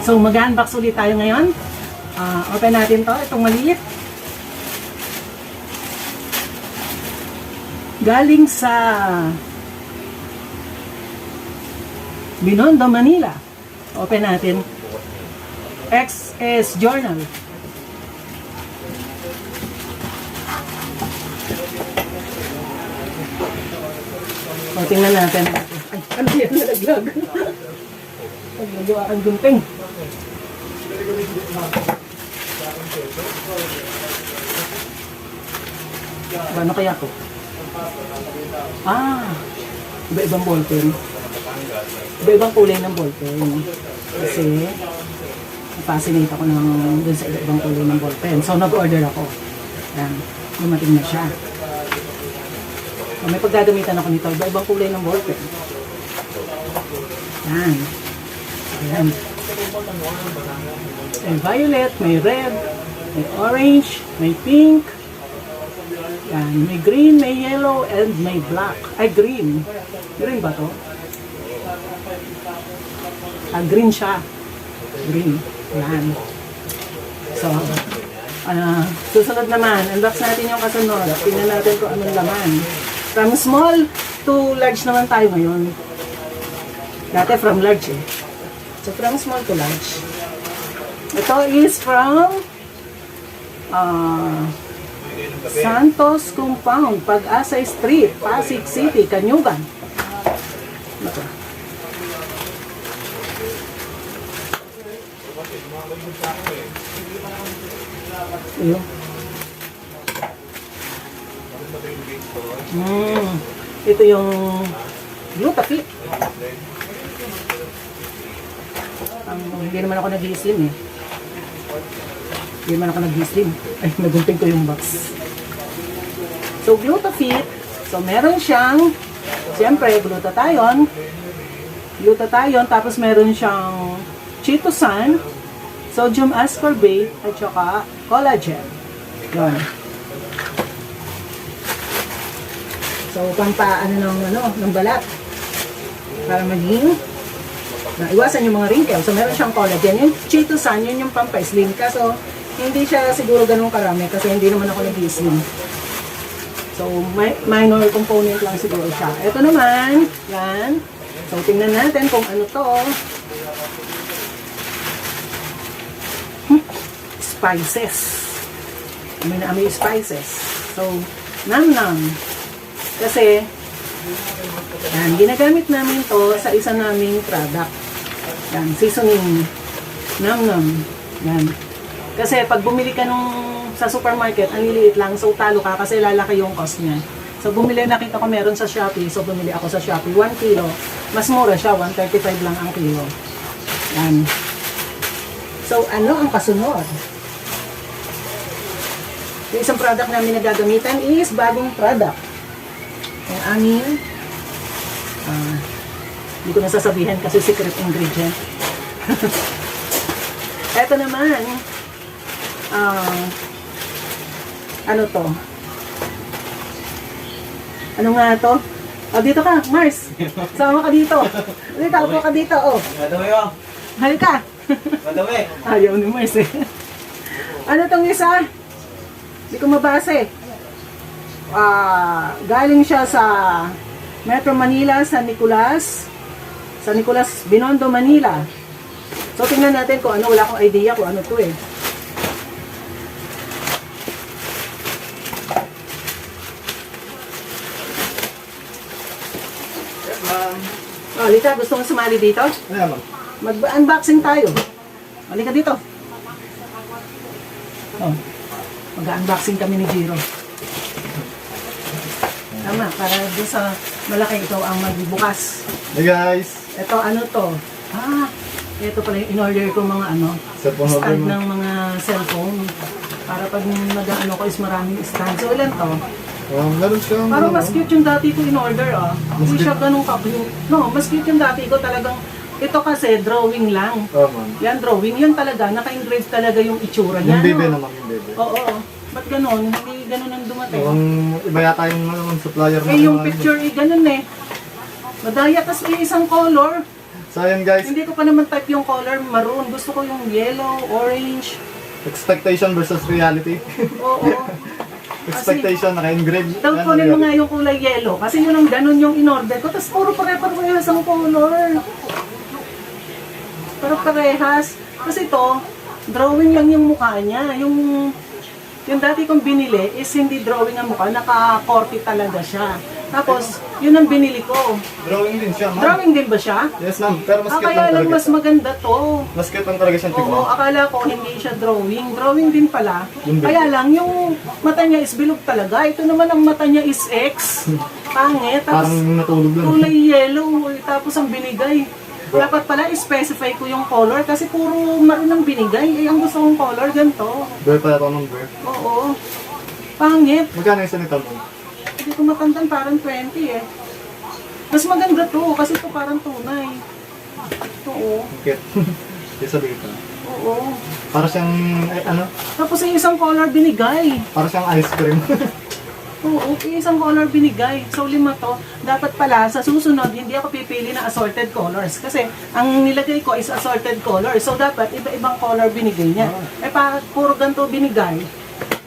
So mag-unbox ulit tayo ngayon. Open natin to, itong maliit. Galing sa Binondo, Manila. Open natin. XS Journal. O, tingnan natin. Ay, ano yan? Nalaglag. Nagawa ang gunting. Ano kaya to? Iba-ibang ballpen. Iba-ibang kulay ng ballpen. Kasi, fascinate ako dun sa iba-ibang kulay ng ballpen. So, nag-order ako. Yan. Lumating na siya. So, may paggagamitan ako nito. Iba-ibang kulay ng ballpen. Yan. Ayan. May violet, may red, may orange, may pink. Yan. May green, may yellow, and may black. Ay, green. Green ba to? Green siya. Green. Yan. So, susunod naman. Unbox natin yung kasunod. Tingnan natin kung anong laman. From small to large naman tayo ngayon. Dati from large eh. So, from small to large. Ito is from Santos Compound, Pag-asa Street, Pasig City, Canyugan. Ito. Ayun. Ito yung Glutafit. Hindi naman ako nag-i-slim eh. Hindi naman ako nag-i-slim. Ay, nagunting ko yung box. So, Glutafit. So, meron siyang, siyempre, glutathione. Glutathione, tapos meron siyang chitosan, sodium ascorbate, at saka collagen. Yun. So, ng balat. Para maging iwasan yung mga wrinkles. So, meron siyang collagen. Yung chitosan, yun yung pampa-slim. Kaso, hindi siya siguro ganun karami kasi hindi naman ako nag-slim. So, minor component lang siguro siya. Ito naman, yan. So, tingnan natin kung ano to. Spices. May spices. So, nam-nam. Kasi, yan, ginagamit namin to sa isa naming product. Yan, seasoning. Nam-nam. Yan. Kasi pag bumili ka sa supermarket, ang liliit lang, so talo ka kasi lalaki yung cost niya. So bumili, nakita ko meron sa Shopee, so bumili ako sa Shopee. 1 kilo, mas mura siya, 135 lang ang kilo. Yan. So ano ang kasunod? Yung isang product namin na gagamitan is bagong product. Yung aming, hindi ko nasasabihan kasi secret ingredient. Ito naman, ano to? Ano nga to? Dito ka, Mars. Sama ka dito. Dito, upo ka dito, oh. Halika. Ayaw ni Mars eh. Ano tong isa? Hindi ko mabasa eh. Galing siya sa Metro Manila, San Nicolas, Binondo, Manila. So, tingnan natin kung ano. Wala akong idea kung ano to eh. Halika, gusto mong sumali dito? Mag-unboxing tayo. Halika dito. Mag-unboxing kami ni Jiro. Tama, para doon sa malaki ikaw ang magbubukas. Hey guys! Ito, ano to? Ito pala yung in-order ko mga stand ng mga cellphone. Para pag mag-ano ko is maraming stand. So, ilan to? Meron siyang... Parang mas cute yung dati ko in-order Hindi siya ganun ka-cute. No, mas cute yung dati ko talagang... Ito kasi drawing lang. Yan drawing. Yun talaga, naka-engrave talaga yung itsura niya. Yung bebe naman, yung bebe. Oo. Ba't ganun? Hindi ganun ang dumating. Iba yata yung supplier yung picture ganun eh. Madaya kasi yung isang color. So ayan guys, Hindi ko pa naman type yung color maroon. Gusto ko yung yellow, orange. expectation versus reality. Oo. Expectation, naka-engrave. Daw kunin mo nga yung kulay yellow. Kasi yun ang ganun yung in-order ko. Tapos puro pare-parehas ang color. Pero parehas. Kasi ito, drawing lang yung mukha niya. Yung dati kong binili is hindi drawing ang mukha. Naka-corky talaga siya. Tapos, yun ang binili ko. Drawing din siya, ma'am. Drawing din ba siya? Yes, ma'am. Pero mas cute Kaya lang lang talaga mas siya. maganda to. Mas cute lang talaga siyang Oo, tignan. akala ko hindi siya drawing. Drawing din pala. Yung Kaya lang, yung mata niya is bilog talaga. Ito naman ang mata niya is X. Pangit. Parang Tapos natulog lang. kulay yellow. Tapos ang binigay. Dapat pala i-specify ko yung color kasi puro maroon ang binigay. Ang gusto kong color, ganito. Bear pa ito ng bear. Oo. Pangit. Magkano yung sanita mo? Hindi ko matandaan, parang 20 eh. Mas maganda to kasi ito parang tunay. Oo. Cute. Yung sabi ko. Oo. Para siyang, ano? Tapos yung isang color binigay. Para siyang ice cream. Oo, isang color binigay. So, 5 to. Dapat pala, sa susunod, hindi ako pipili ng assorted colors. Kasi, ang nilagay ko is assorted colors. So, dapat iba-ibang color binigay niya. Puro ganito binigay.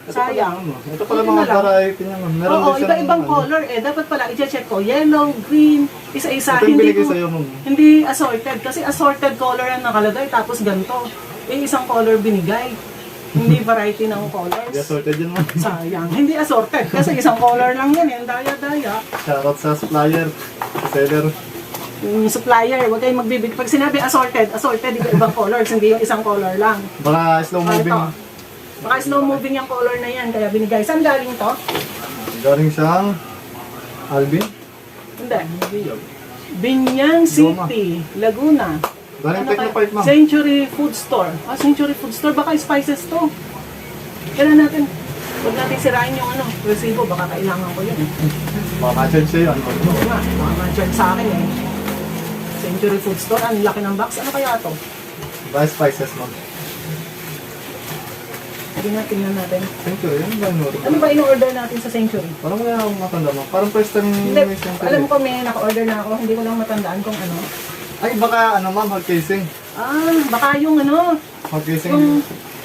Sayang. Ito pala Yun mga na lang. variety niya, ma'am. Meron Oo, din siyang, iba-ibang ano, color eh. Dapat pala, i-check ko. Yellow, green, isa-isa. Ito yung Hindi binigay ko, sa'yo, ma'am. hindi assorted. Kasi assorted color ang nakalagay. Tapos ganito. Isang color binigay. Hindi variety ng colors. Hindi assorted yun, ma'am. Sayang. Hindi assorted. Kasi isang color lang yan. Yung daya-daya. Shoutout sa supplier, sa seller. Yung supplier, huwag kayong magbibig. Pag sinabi assorted, iba-ibang colors. Hindi yung isang color lang. Baka slow moving. Ito. Baka slow moving yung color na yan. Kaya binigay. Saan galing to? Galing siyang Alvin. Hindi. Binyan City, Laguna. Galing Ano Technopark, kaya? ma'am. Century Food Store. Century Food Store. Baka spices to. Kailan natin? Huwag natin sirain yung resibo. Baka kailangan ko yun. Baka ma-charge sa'yo. Ano? Oo nga. Baka ma-charge sa akin eh. Century Food Store. Ang laki ng box. Ano kaya to? Baka spices, ma'am. Sige na, tingnan natin. Century, yun ba yung Ano ba in-order natin sa Century? Parang wala akong matanda, ma'am. Parang first time Hindi. may Century. Alam ko may naka-order na ako. Hindi ko lang matandaan kung ano. Ay, baka ma'am, hot casing. Baka yung Hot casing.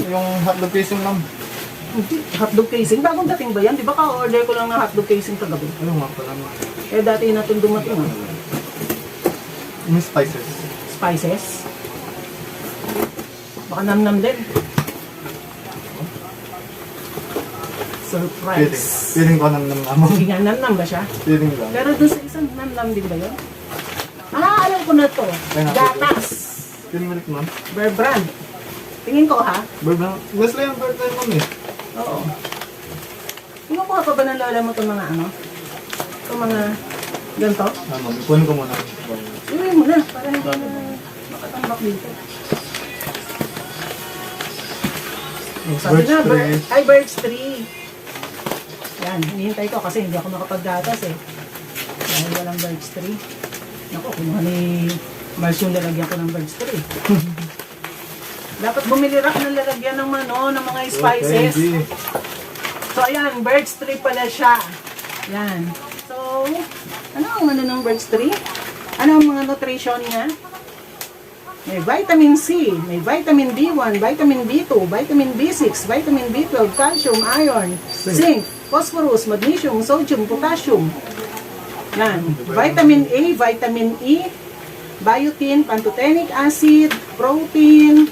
Yung hotdog casing, ma'am. hotdog casing. Bagong dating ba yan? Di ba ka-order ko lang ng hotdog casing kagabi? Ano nga pala, ma'am? Eh dati natong dumating Yung spices. Spices. Baka nam-nam din. Surprise. Feeling ko nam ma'am. Hindi nga nam-nam ba siya? Feeling lang. Pero dun sa isang nam-nam din ba yun? Alam ko na to. Gatas. Feeling milk, ma'am. Bear Brand. Tingin ko ha? Bourbon. Nestle yung birthday, ma'am eh. Oo. Kinukuha pa ba ng lola mo itong mga Itong mga ganito? Ma'am, ikunin ko muna. Iuwi mo na para hindi na makatambak dito. Sabi Birch na, tree. birch tree. Yan, hinihintay ko kasi hindi ako makapaggatas eh. Dahil walang birch tree. Naku, kinuha ni Mars yung lalagyan ko ng birch tree. Dapat bumili rak ng lalagyan ng ng mga spices. Okay, So ayan, birch tree pala siya. Yan. So, ano ang ng birch tree? Ano ang mga nutrition niya? May vitamin C, may vitamin B1, vitamin B2, vitamin B6, vitamin B12, calcium, iron, zinc, phosphorus, magnesium, sodium, potassium. Yan. Vitamin A, vitamin E, biotin, pantothenic acid, protein,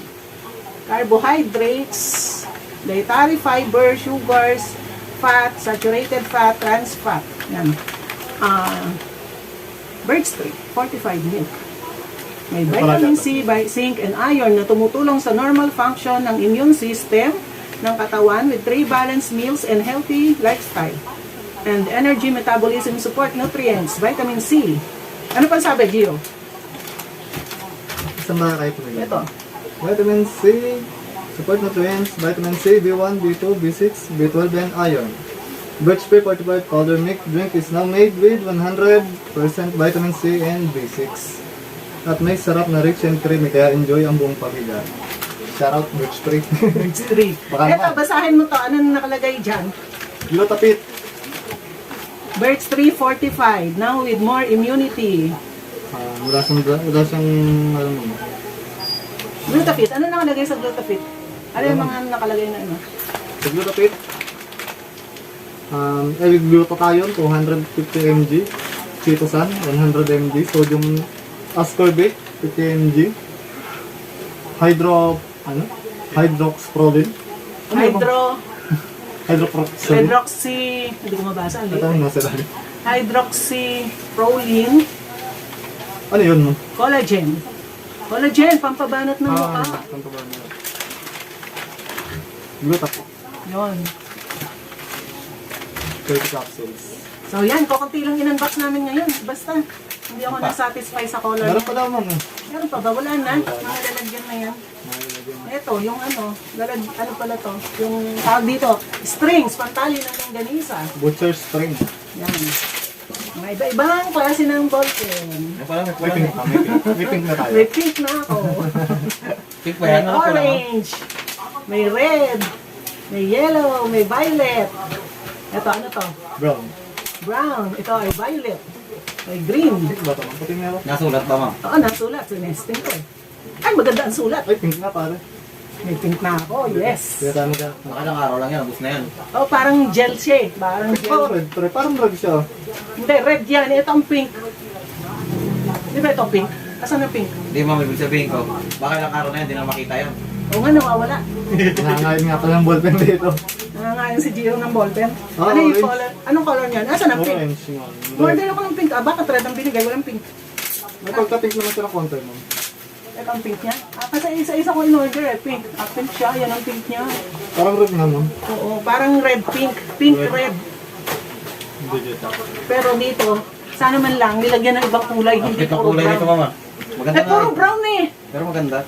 carbohydrates, dietary fiber, sugars, fat, saturated fat, trans fat. Yan. Birch tree, fortified milk. May vitamin C, zinc, and iron na tumutulong sa normal function ng immune system ng katawan with 3 balanced meals and healthy lifestyle. And energy metabolism support nutrients, vitamin C. Ano pa sabi, Gio? Saan ba kayo pumili? Ito. Vitamin C, support nutrients, vitamin C, B1, B2, B6, B12, and iron. Birch Tree fortified powder milk drink is now made with 100% vitamin C and B6. At may sarap na rich and creamy, kaya enjoy ang buong pamilya. Shoutout Birch Tree. Birch tree. Baka Ito, naman. basahin mo to. Ano nakalagay dyan? Glutapit. Birch tree fortified, now with more immunity. Wala siyang, ano mo. Glutafit. Ano nakalagay sa Glutafit? Ano yung mga nakalagay na ano? Sa Glutapit, L-glutathione, 250 mg, Chitosan, 100 mg, sodium ascorbate, 50 mg, hydroxproline, hydroxy, hindi ko mabasa, ang Ito ang nasa lalim. hydroxyproline, Ano yun mo? collagen. Collagen, pampabanat ng mukha. Tanto ba na? Glutapit, Yun. 30 capsules. So yan, kukunti lang in-unbox namin ngayon. Basta, hindi ako na-satisfy sa color. Meron pa daw mo, no? Meron pa ba? Wala na. Mga lalagyan na yan. Ito, yung ano, ano pala to? Yung tawag dito, strings, pantali ng longganisa. Butcher string. Yan. Mga iba-ibang klase ng ballpen. May pink pa, may pink na tayo. May pink na ako. Pink pa May yan, ano pa lang? orange. May red. May yellow. May violet. Ito, ano to? Brown. Brown. Ito ay violet. May green. Pink ba ito? Puti meron. Nasulat ba, ma'am? Oo, nasulat. Sinesting ko eh. Ay, maganda ang sulat. Ay, pink na pare. May pink na ako. Yes. Kaya tayo ka. Nakalang araw lang yan, ubus na yan. Oh, parang gel siya eh. Parang Pink pa gel. red, pre. Parang red siya. Hindi, red yan. Ito ang pink. Di ba ito pink? Asan ang pink? Hindi, ma'am, ibig sabihin ko, baka ilang araw na yan, hindi na makita yan. Oo nga, nawawala. Nangangayon nga pala ng ballpen dito. Nangangayon si Giro ng ballpen. Ah, Ano yung orange. color? Anong color niyan? Asan ang pink? Orange nga. Order ako ng pink. Ah, bakit red ang binigay? Walang pink. May pagka-pink naman siya ng konti mo. Ito ang pink niya. Ah, kasi isa-isa ko in-order eh. Pink. Ah, pink siya. Yan ang pink niya. Parang red naman. Oo, parang red pink. Pink red. Hindi dito. Pero dito, sana man lang nilagyan ng ibang kulay. Ang Hindi cute ng puro kulay nito, brown. mama. Maganda Eh, nga. puro brown eh. Pero maganda.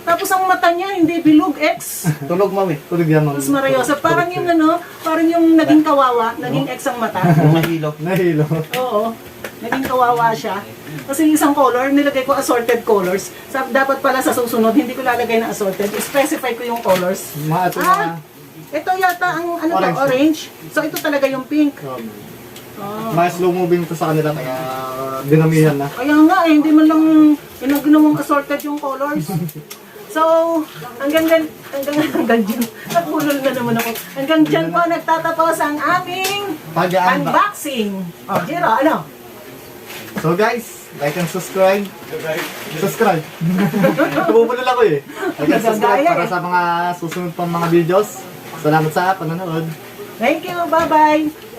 Tapos ang mata niya, hindi bilog X. Tulog, ma'am eh. Tulig yan mang. Mas Mariosa. Parang yung ano, parang yung naging kawawa, naging X ang mata. Yung nahilo. Nahilo. Oo. Naging kawawa siya. Kasi yung isang color, nilagay ko assorted colors. Dapat pala sa susunod, hindi ko lalagay na assorted. I-specify ko yung colors. Mga ito Ah, na. ito yata ang ano to, Orange. orange. So ito talaga yung pink. Oh. Mga slow moving to sa kanila kaya dinamihan na. Kaya nga eh, hindi man lang ginawang assorted yung colors. So, hanggang dyan, nagbulol na naman ako. Hanggang dyan po nagtatapos ang aming Pag-unbox. unboxing. Oh, Jiro, ano? So guys, like and subscribe. Subscribe. Tumubulol ako eh. Like and subscribe para sa mga susunod pang mga videos. Salamat sa panonood. Thank you, bye-bye!